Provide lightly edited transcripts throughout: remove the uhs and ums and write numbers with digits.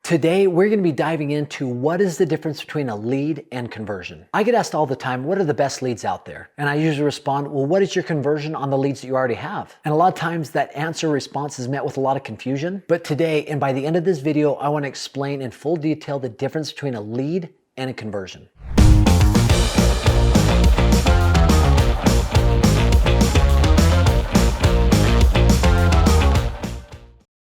Today, we're going to be diving into what is the difference between a lead and conversion. I get asked all the time, what are the best leads out there? And I usually respond, well, what is your conversion on the leads that you already have? And a lot of times that answer response is met with a lot of confusion. But today, and by the end of this video, I want to explain in full detail the difference between a lead and a conversion.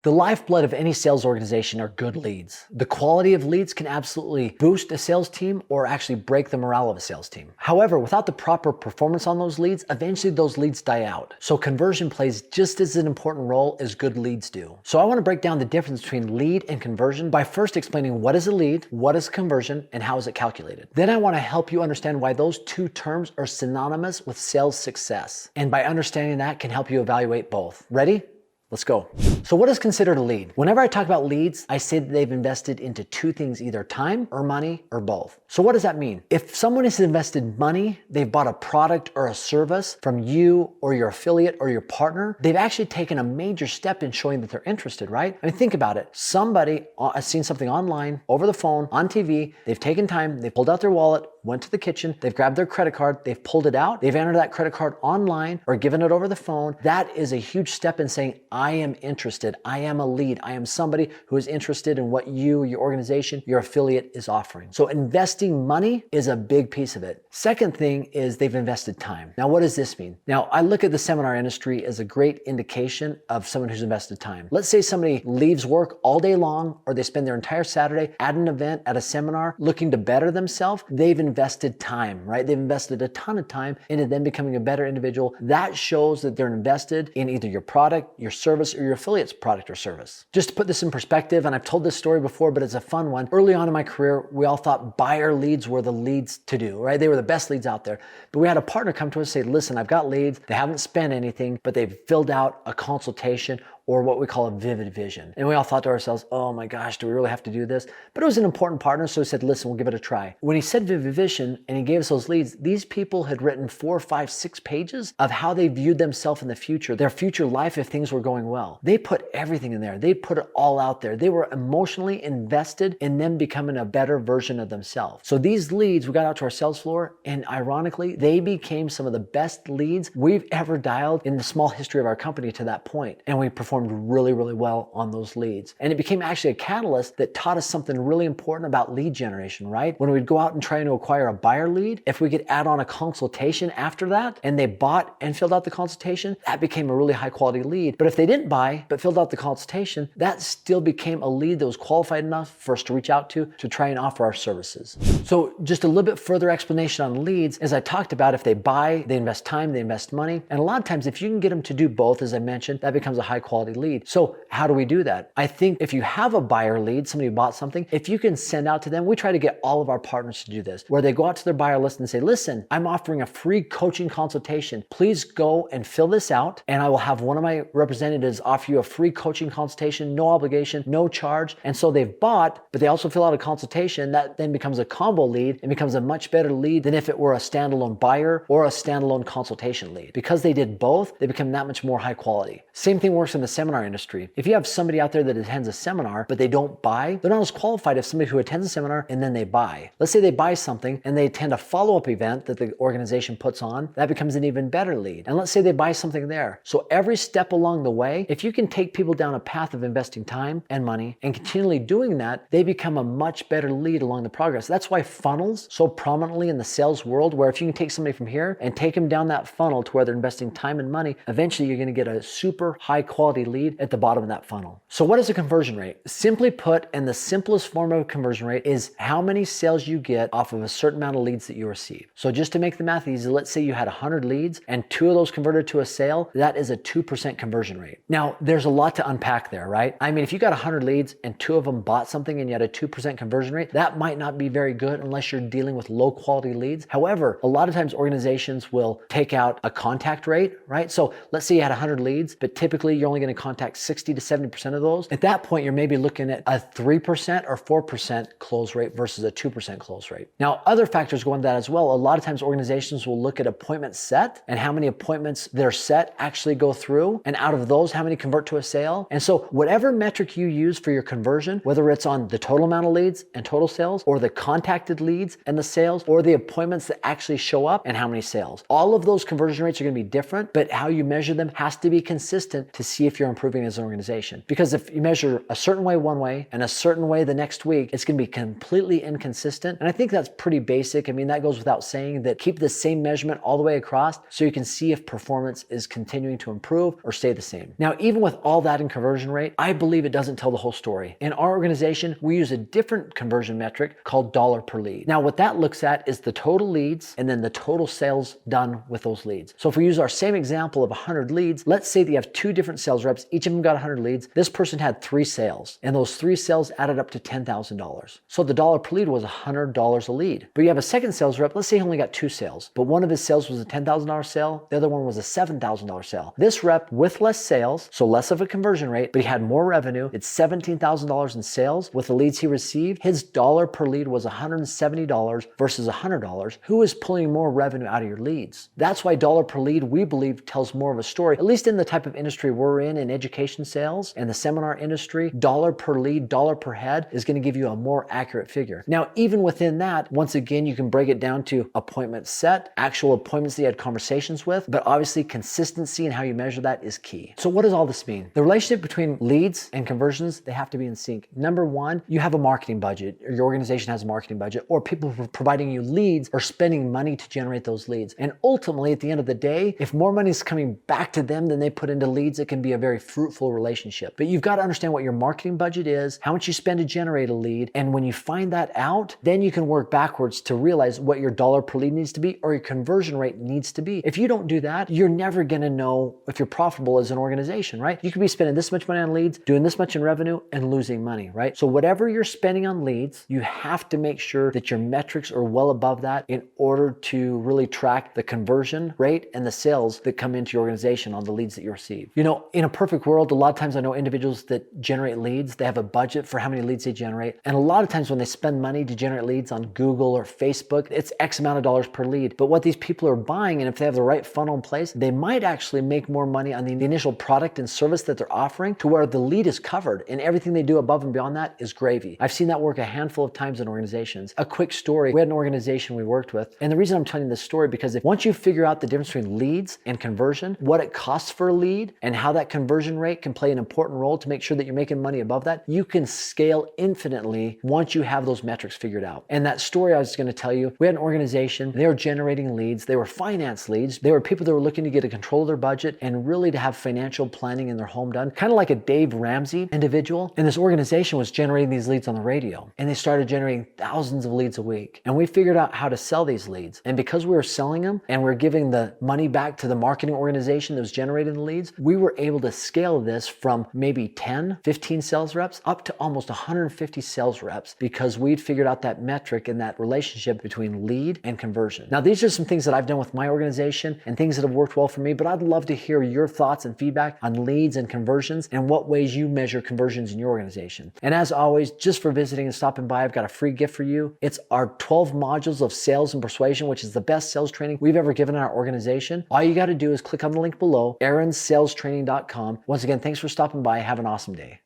The lifeblood of any sales organization are good leads. The quality of leads can absolutely boost a sales team or actually break the morale of a sales team. However, without the proper performance on those leads, eventually those leads die out. So conversion plays just as an important role as good leads do. So I want to break down the difference between lead and conversion by first explaining what is a lead, what is conversion, and how is it calculated. Then I want to help you understand why those two terms are synonymous with sales success. And by understanding that can help you evaluate both. Ready? Let's go. So what is considered a lead? Whenever I talk about leads, I say that they've invested into two things, either time or money or both. So what does that mean? If someone has invested money, they've bought a product or a service from you or your affiliate or your partner, they've actually taken a major step in showing that they're interested, right? I mean, think about it. Somebody has seen something online, over the phone, on TV, they've taken time, they pulled out their wallet, went to the kitchen, they've grabbed their credit card, they've pulled it out, they've entered that credit card online or given it over the phone. That is a huge step in saying, I am interested. I am a lead. I am somebody who is interested in what you, your organization, your affiliate is offering. So investing money is a big piece of it. Second thing is they've invested time. Now, what does this mean? Now, I look at the seminar industry as a great indication of someone who's invested time. Let's say somebody leaves work all day long, or they spend their entire Saturday at an event, at a seminar, looking to better themselves. They've invested time, right? They've invested a ton of time into them becoming a better individual. That shows that they're invested in either your product, your service, or your affiliate's product or service. Just to put this in perspective, and I've told this story before, but it's a fun one. Early on in my career, we all thought buyer leads were the leads to do, right? They were the best leads out there. But we had a partner come to us and say, listen, I've got leads. They haven't spent anything, but they've filled out a consultation or what we call a vivid vision. And we all thought to ourselves, oh my gosh, do we really have to do this? But it was an important partner, so we said, listen, we'll give it a try. When he said vivid vision and he gave us those leads, these people had written 4, 5, 6 pages of how they viewed themselves in the future, their future life if things were going well. They put everything in there. They put it all out there. They were emotionally invested in them becoming a better version of themselves. So these leads, we got out to our sales floor, and ironically, they became some of the best leads we've ever dialed in the small history of our company to that point. And we performed really, really well on those leads. And it became actually a catalyst that taught us something really important about lead generation, right? When we'd go out and try to acquire a buyer lead, if we could add on a consultation after that, and they bought and filled out the consultation, that became a really high quality lead. But if they didn't buy, but filled out the consultation, that still became a lead that was qualified enough for us to reach out to try and offer our services. So just a little bit further explanation on leads, as I talked about, if they buy, they invest time, they invest money. And a lot of times, if you can get them to do both, as I mentioned, that becomes a high quality lead. So how do we do that? I think if you have a buyer lead, somebody who bought something, if you can send out to them, we try to get all of our partners to do this, where they go out to their buyer list and say, listen, I'm offering a free coaching consultation. Please go and fill this out, and I will have one of my representatives offer you a free coaching consultation, no obligation, no charge. And so they've bought, but they also fill out a consultation. That then becomes a combo lead and becomes a much better lead than if it were a standalone buyer or a standalone consultation lead. Because they did both, they become that much more high quality. Same thing works in the seminar industry. If you have somebody out there that attends a seminar, but they don't buy, they're not as qualified as somebody who attends a seminar and then they buy. Let's say they buy something and they attend a follow-up event that the organization puts on, that becomes an even better lead. And let's say they buy something there. So every step along the way, if you can take people down a path of investing time and money and continually doing that, they become a much better lead along the progress. That's why funnels so prominently in the sales world, where if you can take somebody from here and take them down that funnel to where they're investing time and money, eventually you're going to get a super high quality lead at the bottom of that funnel. So what is a conversion rate? Simply put, and the simplest form of a conversion rate is how many sales you get off of a certain amount of leads that you receive. So just to make the math easy, let's say you had 100 leads and 2 of those converted to a sale, that is a 2% conversion rate. Now, there's a lot to unpack there, right? I mean, if you got 100 leads and 2 of them bought something and you had a 2% conversion rate, that might not be very good unless you're dealing with low quality leads. However, a lot of times organizations will take out a contact rate, right? So let's say you had 100 leads, but typically you're only going to contact 60 to 70% of those, at that point, you're maybe looking at a 3% or 4% close rate versus a 2% close rate. Now, other factors go into that as well. A lot of times organizations will look at appointments set and how many appointments they're set actually go through. And out of those, how many convert to a sale. And so whatever metric you use for your conversion, whether it's on the total amount of leads and total sales, or the contacted leads and the sales, or the appointments that actually show up and how many sales, all of those conversion rates are going to be different, but how you measure them has to be consistent to see if you're improving as an organization. Because if you measure a certain way one way and a certain way the next week, it's going to be completely inconsistent. And I think that's pretty basic. I mean, that goes without saying, that keep the same measurement all the way across so you can see if performance is continuing to improve or stay the same. Now, even with all that in conversion rate, I believe it doesn't tell the whole story. In our organization, we use a different conversion metric called dollar per lead. Now, what that looks at is the total leads and then the total sales done with those leads. So if we use our same example of 100 leads, let's say that you have two different sales reps, each of them got 100 leads. This person had 3 sales, and those 3 sales added up to $10,000. So the dollar per lead was $100 a lead. But you have a second sales rep, let's say he only got 2 sales, but one of his sales was a $10,000 sale, the other one was a $7,000 sale. This rep with less sales, so less of a conversion rate, but he had more revenue, it's $17,000 in sales with the leads he received. His dollar per lead was $170 versus $100. Who is pulling more revenue out of your leads? That's why dollar per lead, we believe, tells more of a story, at least in the type of industry we're in education sales and the seminar industry. Dollar per lead, dollar per head is going to give you a more accurate figure. Now, even within that, once again, you can break it down to appointments set, actual appointments that you had conversations with, but obviously consistency in how you measure that is key. So what does all this mean? The relationship between leads and conversions, they have to be in sync. Number one, you have a marketing budget, or your organization has a marketing budget, or people providing you leads are spending money to generate those leads. And ultimately, at the end of the day, if more money is coming back to them than they put into leads, it can be a very fruitful relationship. But you've got to understand what your marketing budget is, how much you spend to generate a lead. And when you find that out, then you can work backwards to realize what your dollar per lead needs to be or your conversion rate needs to be. If you don't do that, you're never going to know if you're profitable as an organization, right? You could be spending this much money on leads, doing this much in revenue, and losing money, right? So whatever you're spending on leads, you have to make sure that your metrics are well above that in order to really track the conversion rate and the sales that come into your organization on the leads that you receive. You know, in a perfect world, a lot of times I know individuals that generate leads, they have a budget for how many leads they generate. And a lot of times when they spend money to generate leads on Google or Facebook, it's X amount of dollars per lead. But what these people are buying, and if they have the right funnel in place, they might actually make more money on the initial product and service that they're offering to where the lead is covered and everything they do above and beyond that is gravy. I've seen that work a handful of times in organizations. A quick story, we had an organization we worked with, and the reason I'm telling this story because if once you figure out the difference between leads and conversion, what it costs for a lead and how that conversion rate can play an important role to make sure that you're making money above that, you can scale infinitely once you have those metrics figured out. And that story I was going to tell you, we had an organization, they were generating leads, they were finance leads, they were people that were looking to get a control of their budget and really to have financial planning in their home done, kind of like a Dave Ramsey individual. And this organization was generating these leads on the radio, and they started generating thousands of leads a week. And we figured out how to sell these leads. And because we were selling them and we're giving the money back to the marketing organization that was generating the leads, we were able to scale this from maybe 10, 15 sales reps up to almost 150 sales reps because we'd figured out that metric and that relationship between lead and conversion. Now, these are some things that I've done with my organization and things that have worked well for me, but I'd love to hear your thoughts and feedback on leads and conversions and what ways you measure conversions in your organization. And as always, just for visiting and stopping by, I've got a free gift for you. It's our 12 modules of sales and persuasion, which is the best sales training we've ever given in our organization. All you got to do is click on the link below, aaronsalestraining.com. Once again, thanks for stopping by. Have an awesome day.